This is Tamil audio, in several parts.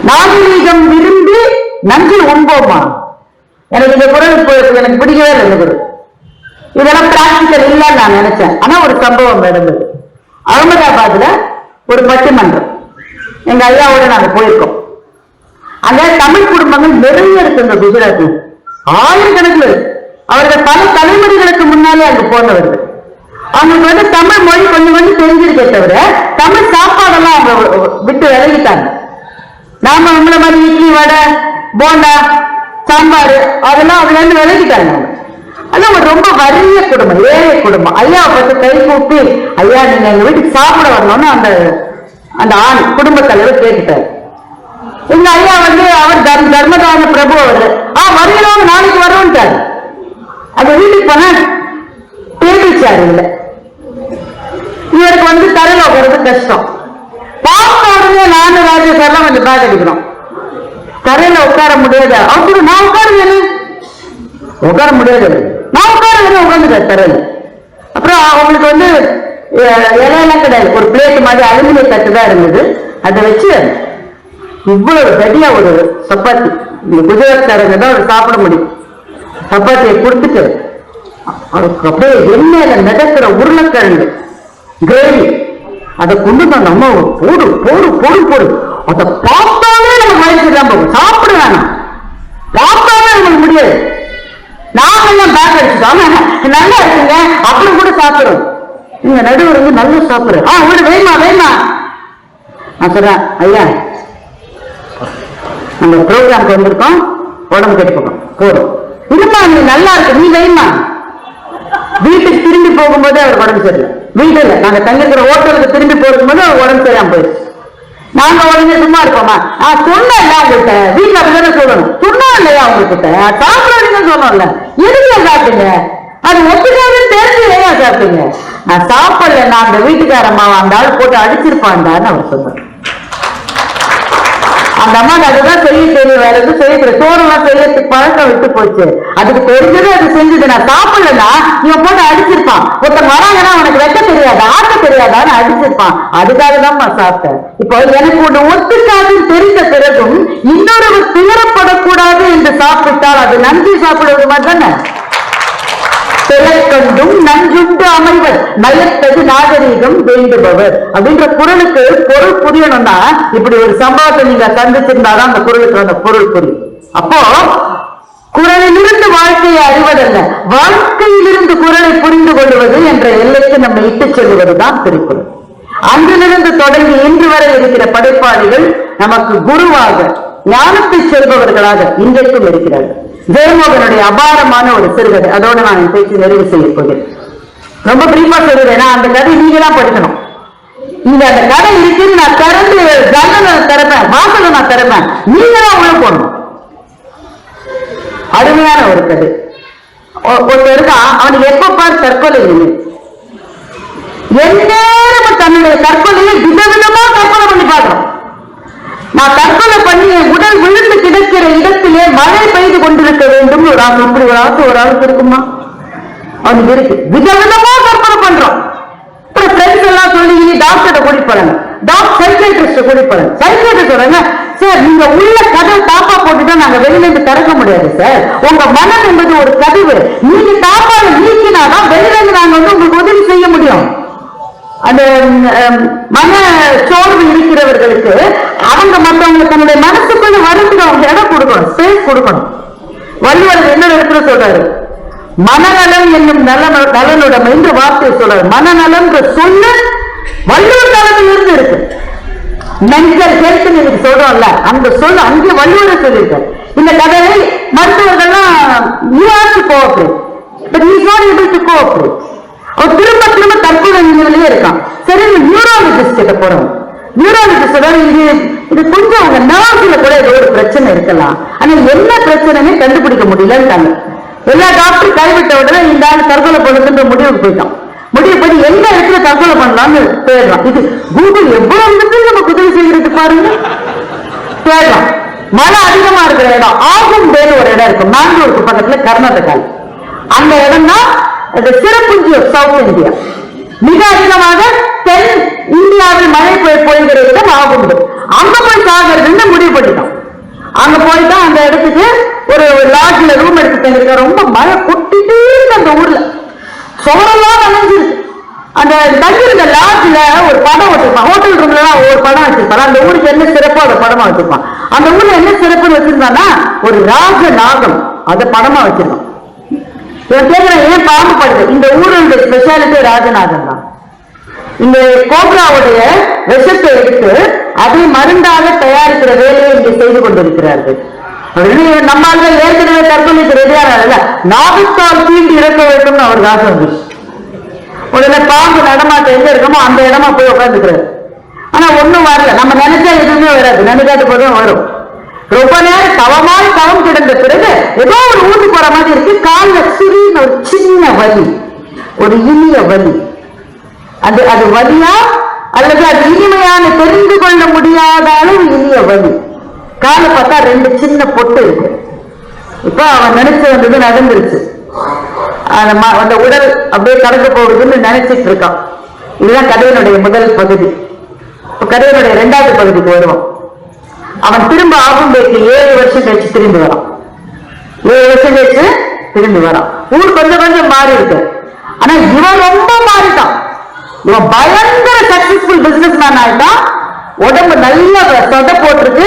நாகரீகம் விரும்பி நன்றி உண்போமா? எனக்கு இந்த குரல் எனக்கு பிடிக்கவே இல்லை. இந்த குரல் இதெல்லாம் பிராக்டிக்கல் இல்லைன்னு நான் நினைச்சேன். ஆனா ஒரு சம்பவம் நடந்தது. அகமதாபாத்ல ஒரு பட்டிமன்றம் எங்க ஐயாவோட நாங்க போயிருக்கோம். அங்க தமிழ் குடும்பங்கள் நிறைய இருக்கு. இந்த குஜராத்தில் ஆயிரக்கணக்கில் அவர்கள் பல தலைமுறைகளுக்கு முன்னாலே அங்க போனவர்கள். அவங்களுக்கு வந்து தமிழ் மொழி கொஞ்சம் கொஞ்சம் தெரிஞ்சிருக்கே தவிர தமிழ் சாப்பாடெல்லாம் அவங்க விட்டு விலகிட்டாங்க. நாம உங்களை மாதிரி இட்லி, வடை, போண்டா, சாம்பார் அதெல்லாம் அதுல இருந்து விலகிட்டாங்க. அதான் ஒரு ரொம்ப வறிய குடும்பம், ஏழை குடும்பம். ஐயாவை பார்த்து கை கூப்பி, ஐயா நீங்க எங்க வீட்டுக்கு சாப்பிட வரணும்னு அந்த அந்த ஆண் குடும்ப தலைவர் கேட்டுட்டாரு. எங்க ஐயா வந்து அவர் தர்மதான பிரபு அவரு வருகிறவங்க நாளைக்கு வருவோன்ட்டாரு. அந்த வீட்டுக்கு போனா டேபிள் சேர் இல்லை. இவருக்கு வந்து தரையில உட்கார்றது கஷ்டம். பார்த்த உடனே நானும் ராஜேஸ்வரெல்லாம் கொஞ்சம் பேக் அடிக்கிறோம். தரையில உட்கார முடியாது. அவங்க நான் உட்காருவேன், உட்கார முடியாது, நான் உட்காருவேன், உட்காந்துட்டாரு தரையில. அப்புறம் அவங்களுக்கு வந்து இலையெல்லாம் கிடையாது, ஒரு பிளேட் மாதிரி அலுமினிய தட்டு தான் இருந்தது. அதை வச்சு இவ்வளவு தடியா ஒரு சப்பாத்தி, இந்த குஜராத்காரங்க தான் அவர் சாப்பிட முடியும், சப்பாத்தியை கொடுத்துட்டு அவருக்கு அப்படியே எண்ணெயில நடக்கிற உருளைக்கிழங்கு கிரேவி அதை கொண்டு தான் நம்ம போடு போடு போடு போடு. அதை பார்த்தாலே நம்ம வயசு தான் போகும். சாப்பிட வேணாம், பார்த்தாலே நமக்கு முடியாது. நாம எல்லாம் பேக் அடிச்சுட்டோம், நல்லா இருக்குங்க அப்புறம் கூட சாப்பிடுறோம். நீங்க நடுவர் வந்து நல்லா சாப்பிடுறேன். உங்களோட வேணுமா வேணுமா? நான் சொல்றேன், ஐயா நம்ம ப்ரோக்ராம்க்கு வந்திருக்கோம், உடம்பு கெட்டு போகும் போதும். இல்லம்மா நீ நல்லா இருக்கு, நீ வேணுமா? வீட்டுக்கு திரும்பி போகும்போது அவர் உடம்பு சரியில்லை. வீடு இல்லை, நாங்க தங்கிக்கிற ஹோட்டலுக்கு திரும்பி போகும்போது அவர் உடம்பு சரியாம போயிடுச்சு. நாங்க உடனே சும்மா இருப்போமா? சொன்ன அவங்ககிட்ட வீட்டுல அப்படிதானே சொல்லணும். சொன்னா இல்லையா அவங்ககிட்ட சாப்பிடாதீங்க சொன்னோம்ல, எதுக்கு சாப்பிட்டீங்க? அது ஒத்துக்காதுன்னு தெரிஞ்சு ஏன் சாப்பிட்டீங்க? நான் சாப்பிடல, நான் அந்த வீட்டுக்காரம்மாவை அந்த ஆள் போட்டு அடிச்சிருப்பான்டான்னு அவர் சொன்னார். அந்த அம்மா அதுதான் செய்ய தெரியும், வேற எதுவும் செய்ய சோறுலாம் செய்யறதுக்கு பழக்கம் விட்டு போச்சு. அதுக்கு தெரிஞ்சது அது செஞ்சது. நான் சாப்பிடலன்னா இவன் போட்டு அடிச்சிருப்பான். ஒருத்தன் வராங்கன்னா உனக்கு வைக்க தெரியாதா, ஆட்ட தெரியாதான்னு அடிச்சிருப்பான். அதுக்காக தான் நான் சாப்பிட்டேன். இப்போ எனக்கு ஒண்ணு ஒத்துக்காதுன்னு தெரிந்த பிறகும் இன்னொரு துயரப்படக்கூடாது என்று சாப்பிட்டால் அது நன்றி சாப்பிடுவது மாதிரி தானே. பிழைக்கொண்டும் நன்றுண்டு அமைவர் நயத்தது நாகரீகம் வேண்டுபவர் அப்படின்ற குரலுக்கு பொருள் புரியணும்னா இப்படி ஒரு சம்பவத்தை நீங்க சந்திச்சிருந்தாதான் அந்த குரலுக்கு அந்த பொருள் புரியும். அப்போ குரலிலிருந்து வாழ்க்கையை அறிவதல்ல, வாழ்க்கையிலிருந்து குரலை புரிந்து கொள்வது என்ற எல்லைக்கு நம்ம இட்டு செல்வதுதான் திருக்குறள். அன்றிலிருந்து தொடங்கி இன்று வரை இருக்கிற படைப்பாளிகள் நமக்கு குருவாக ஞானத்தை செல்பவர்களாக இன்றைக்கும் இருக்கிறார்கள். ஜெயமோகனுடைய அபாரமான ஒரு சிறுகதை, அதோட நான் என் பேச்சு நிறைவு செய்ய போகிறேன். ரொம்ப பிரீஃபா சொல்றேன், அந்த கதை நீங்க தான் படிக்கணும். இங்க அந்த கதை இருக்குன்னு நான் திறந்து ஜன்னல திறப்பேன், வாசல நான் திறப்பேன், நீங்க தான் உள்ள போடணும். அருமையான ஒரு கதை. ஒருத்தர் இருக்கான், அவனுக்கு எப்ப பார் தற்கொலை இல்லை. எந்நேரமும் தன்னுடைய தற்கொலையை விதவிதமா தற்கொலை பண்ணி பார்க்கணும். நான் தற்கொலை பண்ணி என் உடல் விழுந்து கிடக்கிற இடத்திலே மழை பெய்து கொண்டிருக்க வேண்டும் ஒரு ஆள். இப்படி ஒரு ஆளுக்கு இருக்குமா? அவனுக்கு இருக்கு. விதவிதமா தற்கொலை பண்றோம். அப்புறம் ஃப்ரெண்ட்ஸ் எல்லாம் சொல்லி டாக்டரை கூட்டிட்டு போறாங்க, சைக்கியாட்ரிஸ்ட கூட்டிட்டு போறாங்க. சைக்கியாட்ரிஸ்ட் சொல்றாங்க, சார் நீங்க உள்ள கதவை தாப்பா போட்டுட்டா நாங்க வெளியில இருந்து திறக்க முடியாது சார். உங்க மனம் என்பது ஒரு கதவு, நீங்க தாப்பாவை நீக்கினாதான் வெளியில இருந்து நாங்க வந்து உங்களுக்கு உதவி செய்ய முடியும். அந்த மன சோர்வு இருக்கிறவர்களுக்கு அவங்க மற்றவங்க தன்னுடைய மனசுக்குள்ள வருகிற அவங்க இடம் கொடுக்கணும், ஸ்பேஸ் கொடுக்கணும். வள்ளுவர் என்ன இடத்துல சொல்றாரு, மனநலம் என்னும் நலனுடம் என்று வார்த்தை சொல்றாரு. மனநலம் சொல்லு வள்ளுவர் காலத்தில் இருந்து இருக்கு. மென்டல் ஹெல்த் நீங்க சொல்றோம்ல, அந்த சொல் அங்கே வள்ளுவரை சொல்லியிருக்காரு. இந்த கதையை மருத்துவர்கள்லாம் அவர் திரும்ப திரும்ப தற்கொலை நிலையிலே இருக்கான். சரி, நியூராலஜிஸ்ட் கிட்ட போறோம். நியூராலஜிஸ்ட் இது கொஞ்சம் அவங்க நர்வ்ஸ்ல கூட ஏதோ ஒரு பிரச்சனை இருக்கலாம், ஆனா என்ன பிரச்சனைன்னு கண்டுபிடிக்க முடியலன்னு எல்லா டாக்டரும் கைவிட்ட உடனே இந்த ஆள் தற்கொலை பண்ணுன்ற முடிவுக்கு போயிட்டான். முடிவு பண்ணி எந்த இடத்துல தற்கொலை பண்ணலாம்னு தேடலாம். இது கூகுள் எவ்வளவு இடத்துல நமக்கு உதவி செய்யறது பாருங்க. தேடலாம். மழை அதிகமா இருக்கிற இடம் ஆகும்பேன்னு ஒரு இடம் இருக்கும், மேங்களூருக்கு பக்கத்துல, கர்நாடகா. அந்த இடம் தான் சிறப்புஞ்சி சவுத் இந்தியா. மிக அதிகமாக தென் இந்தியாவில் மழை பொழிகிற இடம் ஆகுண்டு. அங்க போய் சாகிறது முடிவு பண்ணிட்டோம். இடத்துக்கு ஒரு லாட்ஜ்ல ரூம் எடுத்து தங்கிருக்க. ரொம்ப மழை கொட்டிட்டே இருக்கு அந்த ஊர்ல, சோழெல்லாம் நனைஞ்சிருக்கு. அந்த தங்கிருந்த லாட்ஜ்ல ஒரு படம் வச்சிருப்பான், ஹோட்டல் ரூம்ல ஒரு படம் வச்சிருப்பான். அந்த ஊருக்கு என்ன சிறப்போ அதை படமா வச்சிருப்பான். அந்த ஊர்ல என்ன சிறப்புன்னு வச்சிருந்தான்னா ஒரு ராஜ நாகம், அதை படமா வச்சிருக்கான். இவன் கேட்கிறேன், ஏன் பாம்பு படுது? இந்த ஊருடைய ஸ்பெஷாலிட்டி ராஜநாதன் தான். இந்த கோப்ராவுடைய விஷத்தை எடுத்து அதை மருந்தாக தயாரிக்கிற வேலையை இங்கே செய்து கொண்டிருக்கிறார்கள். நம்மால் ஏற்கனவே தற்கொலைக்கு ரெடியான நாகத்தால் தீண்டி இறக்க வேண்டும்னு அவர் ஆசை வந்துச்சு. உடனே பாம்பு நடமாட்டம் எங்க இருக்கமோ அந்த இடமா போய் உட்காந்துக்கிறாரு. ஆனா ஒண்ணும் வரல. நம்ம நினைச்சா எதுவுமே வராது, நினைக்காத போதும் வரும். ரொம்ப நேரம் தவமாய் தவம் கிடந்த பிறகு ஏதோ ஒரு ஊசி போற மாதிரி இருக்கு. கால்ல சிறிய ஒரு சின்ன வலி, ஒரு இனிய வலி. அது வலியா அல்லது அது இனிமையான தெரிந்து கொள்ள முடியாத அளவு இனிய வலி. காலை பார்த்தா 2 சின்ன பொட்டு இருக்கு. இப்ப அவன் நினைச்சு வந்தது நடந்துருச்சு. அந்த உடல் அப்படியே கடக்க போகுதுன்னு நினைச்சிட்டு இருக்கான். இதுதான் கதையினுடைய முதல் பகுதி. கதையினுடைய 2வது பகுதிக்கு வருவோம். அவன் திரும்ப ஆகும்பேக்கு 7 வருஷம் கழிச்சு திரும்பி வரான். 7 வருஷம் கழிச்சு திரும்பி வரான். ஊர் கொஞ்சம் கொஞ்சம் மாறி இருக்கு. ஆனா இவன் ரொம்ப மாறிட்டான். இவன் பயங்கர சக்சஸ்ஃபுல் பிசினஸ் மேன் ஆயிட்டான். உடம்பு நல்ல சொத போட்டிருக்கு,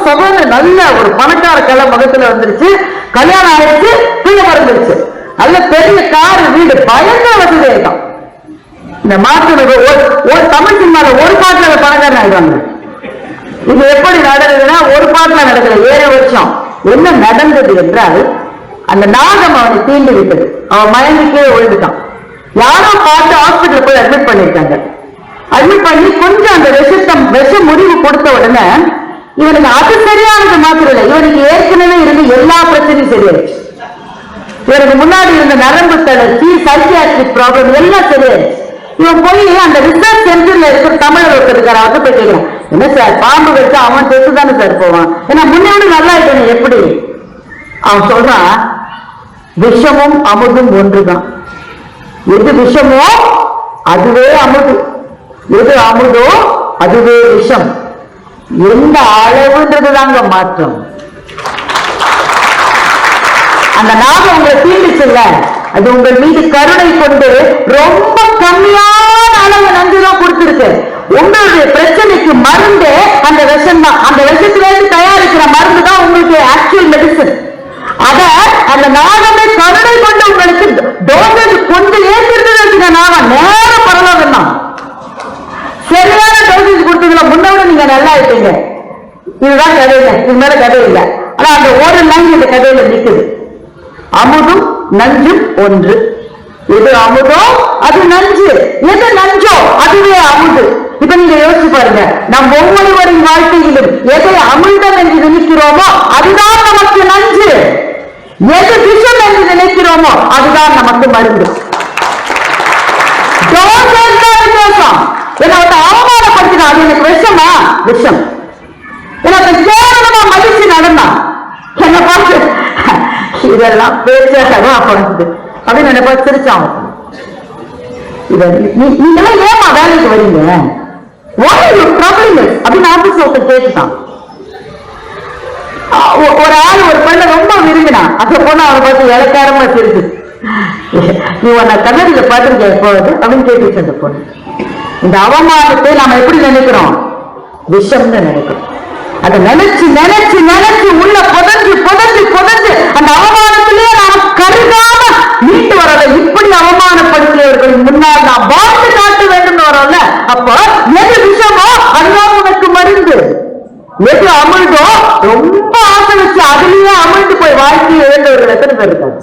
சபன்னு நல்ல ஒரு பணக்கார கிளை முகத்துல வந்துருச்சு. கல்யாணம் ஆயிடுச்சு, பிள்ளை பிறந்துருச்சு. நல்ல பெரிய கார், வீடு, பயங்கர வசதி ஆயிட்டான். இந்த மாற்று ஒரு தமிழ் சினிமால ஒரு பாட்டுல பணக்காரன் ஆயிடுவாங்க. இது எப்படி நடந்ததுன்னா ஒரு பாட்டுல நடக்கல, 7 வருஷம். என்ன நடந்தது என்றால் அந்த நாகம் அவனை தீண்டி விட்டது. அவன் மயங்கிக்கே விழுந்துட்டான். யாரோ பார்த்து ஹாஸ்பிட்டல் போய் அட்மிட் பண்ணிருக்காங்க. அட்மிட் பண்ணி கொஞ்சம் அந்த விஷ முடிவு கொடுத்த உடனே இவனுக்கு அது சரியானது மாத்திரம் இல்லை, இவனுக்கு ஏற்கனவே இருந்து எல்லா பிரச்சனையும் சரியாயிடுச்சு. இவனுக்கு முன்னாடி இருந்த நரம்பு தளர்ச்சி, சைக்கியாட்ரிக் ப்ராப்ளம் எல்லாம் சரியாயிடுச்சு. இவன் போய் அந்த ரிசர்ச் சென்டர்ல இருக்கிற தமிழர் ஒருத்தருக்கார அவர்கிட்ட போய் கேட்கிறான், என்ன சார் பாம்பு வச்சு அவன் செத்து தானே சார் போவான், ஏன்னா முன்னாடி நல்லா இருக்கணும் எப்படி? அவன் சொல்றான், விஷமும் அமுதும் ஒன்றுதான். எது விஷமோ அதுவே அமுது, எது அமுதோ அதுவே விஷம். எந்த அளவுன்றதுதாங்க மாற்றம். அந்த நாகம் உங்களை தீண்டிச்சுல்ல, அது உங்கள் மீது கருணை கொண்டு ரொம்ப கம்மியான அளவு நஞ்சுதான் கொடுத்திருக்கு. உங்களுடைய பிரச்சனைக்கு மருந்து அந்த விஷம் தான். அந்த விஷத்திலிருந்து தயாரிக்கிற மருந்து தான் உங்களுக்கு ஆக்சுவல் மெடிசன். அத அந்த நாகமே கருணை கொண்டு உங்களுக்கு டோசேஜ் கொஞ்சம் ஏற்றிருந்தது. நாகம் நேரம் பரவாயில்ல, சரியான டோசேஜ் கொடுத்ததுல முன்னோட நீங்க நல்லா இருப்பீங்க. இதுதான் கதை இல்லை, இது மேல கதை இல்லை. ஆனா அந்த ஒரு லைன் இந்த கதையில நிக்குது. அமுதும் நஞ்சும் ஒன்று. எது அமுதோ அது நஞ்சு, எது நஞ்சோ அதுவே அமுது. இப்ப நீங்க யோசிச்சு பாருங்க, நம் ஒவ்வொருவரின் வாழ்க்கையிலும் எதை அமிர்தம் என்று நினைக்கிறோமோ அதுதான் நமக்கு நஞ்சு, எது விஷம் என்று நினைக்கிறோமோ அதுதான் நமக்கு மருந்து. வித்தியாசம். என்ன அவமானப்படுத்தினா அது எனக்கு விஷமா? விஷம். எனக்கு கேவலமா மதிச்சு நடந்தான், என்ன பார்த்து இதெல்லாம் பேச்சாதான் பிறந்தது அப்படின்னு என்ன பார்த்து சிரிச்சான். நீங்கெல்லாம் ஏமா வேலைக்கு வரீங்க அப்படின்னு ஆபீஸ் ஒருத்தர் கேட்டுட்டான். ஒரு ஆள் ஒரு பெண்ணை ரொம்ப விரும்பினான். அந்த பொண்ணு அவனை பார்த்து இலக்காரமா சிரிச்சு, நீ உன்னை கண்ணாடியில பாத்துருக்க எப்போது அப்படின்னு கேட்டுச்சு அந்த பொண்ணு. இந்த அவமானத்தை நாம எப்படி நினைக்கிறோம்? விஷம்னு நினைக்கிறோம். அதை நினைச்சு நினைச்சு நினைச்சு உள்ள புதஞ்சு புதஞ்சு புதஞ்சு அந்த அவமானத்திலேயே நாம் கருதாம மீட்டு வரல. இப்படி அவமானப்படுத்தியவர்களின் முன்னால் நாம் வாழ்ந்து காட்ட வேண்டும் வரல. அப்போ எது விஷமோ அதுதான் உனக்கு மருந்து, எது அமிழ்தோ ரொம்ப ஆசை வச்சு அதுலயே அமிழ்ந்து போய் வாழ்க்கையை இழந்தவர்கள் எத்தனை பேர் இருக்காங்க?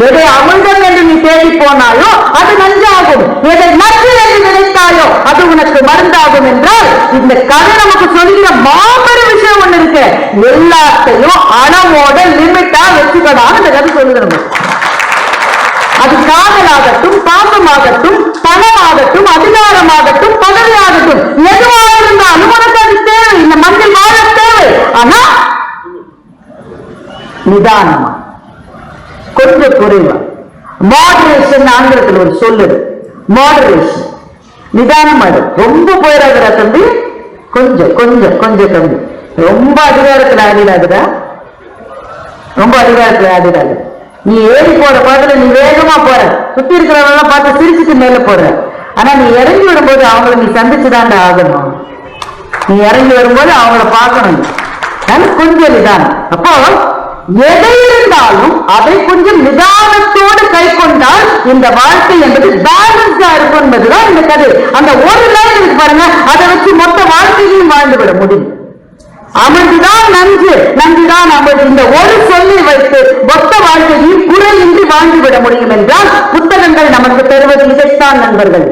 எதை அமிழ்தம் என்று நீ தேடி போனாயோ அது நஞ்சாகும், எதை நஞ்சு என்று நினைத்தாயோ அது உனக்கு மருந்தாகும் என்றால் இந்த கதை நமக்கு சொல்லுகிற மாபெரும் விஷயம் ஒண்ணு இருக்கு. எல்லாத்தையும் அளவோட லிமிட்டா வச்சுக்கணும் இந்த கதை சொல்லுகிறோம். அது காதலாகட்டும், பாசமாகட்டும், பணமாகட்டும், அதிகாரமாகட்டும், பதவியாகட்டும், எதுவாக இருந்தாலும் உனக்கு அது தேவை. இந்த மண்ணில் வாழ தேவை. ஆனா நிதானமா, கொஞ்சம் குறைவா, மாடரேஷன் ஆங்கிலத்தில் ஒரு சொல்லுது, மாடரேஷன். நிதானமா, ரொம்ப போயிடாதுடா தம்பி, கொஞ்சம் கொஞ்சம் கொஞ்சம் கம்மி. ரொம்ப அதிகாரத்தில் ஆடிடாதுடா, ரொம்ப அதிகாரத்துல ஆடுறாரு. நீ ஏறி போற பாட்டுல நீ வேகமா போற, சுத்தி இருக்கிறவங்க பார்த்து சிரிச்சுட்டு மேல போற. ஆனா நீ இறங்கி வரும்போது அவங்களை நீ சந்திச்சுதான்டா ஆகணும். நீ இறங்கி வரும்போது அவங்கள பார்க்கணும். கொஞ்சம் நிதானம். அப்போ எதை இருந்தாலும் அதை கொஞ்சம் நிதானத்தோடு கை கொண்டால் இந்த வாழ்க்கை என்பது பேலன்ஸா இருக்கும் என்பதுதான் இந்த கதை. அந்த ஒரு லைன் இருக்கு பாருங்க, அதை வச்சு மொத்த வாழ்க்கையையும் வாழ்ந்துவிட முடியும். அமர்ந்துதான் நன்று, நன்றுதான் அமர்ந்து, இந்த ஒரு சொல்லி வைத்து மொத்த வாழ்க்கையில் குறையின்றி வாழ்ந்துவிட முடியும் என்றால் புத்தகங்கள் நமக்கு தருவது இதைத்தான் நண்பர்கள்.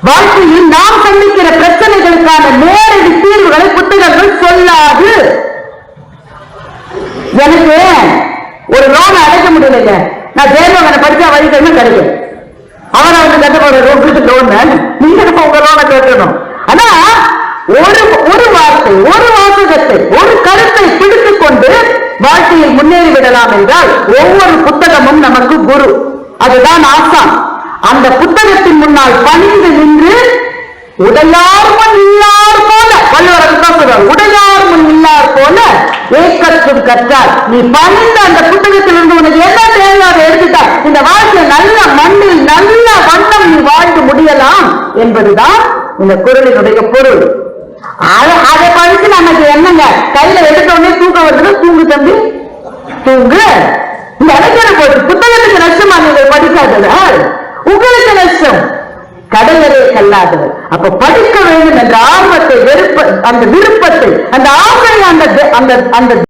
வாழ்க்கையில் நாம் சந்திக்கிற பிரச்சனைகளுக்கான நேரடி தீர்வுகளை புத்தகங்கள் சொல்லாது. எனக்கு ஒரு லோன் அடைக்க முடியலைங்க, நான் தேர்வனை படிச்சா வழிகள் கிடைக்கும். அவரை வந்து கட்டப்படுற லோன் நீங்க உங்க லோனை கேட்கணும். ஆனா ஒரு வார்த்தை, ஒரு வாசகத்தை, ஒரு கருத்தை பிடித்துக் கொண்டு வாழ்க்கையில் முன்னேறி விடலாம் என்றால் ஒவ்வொரு புத்தகமும் நமக்கு குரு. அதுதான் ஆசான். அந்த புத்தகத்தின் முன்னால் பணிந்து நின்று உடையார் முன் இல்லார் போல, வள்ளுவர் சொல்றார், உடையார் முன் இல்லார் போல ஏக்கற்றும் கற்றார். நீ பணிந்த அந்த புத்தகத்திலிருந்து உனக்கு என்ன தேவையோ அதை எடுத்துட்டா இந்த வாழ்க்கை நல்ல மண்ணில் நல்ல வண்ணம் நீ வாழ்ந்து முடியலாம் என்பதுதான் இந்த குறளினுடைய பொருள். அதை படிச்சு நமக்கு என்னங்க, கையில எடுத்தோடனே தூக்கம் வருது, தூங்கு தம்பி தூங்கு. எனக்கு போச்சு புத்தகத்துக்கு நஷ்டமா நீங்கள் படிக்காததால் உங்களுக்கு நஷ்டம். கடலரே கல்லாதவர். அப்ப படிக்க வேண்டும் என்ற ஆர்வத்தை, அந்த விருப்பத்தை, அந்த ஆசை, அந்த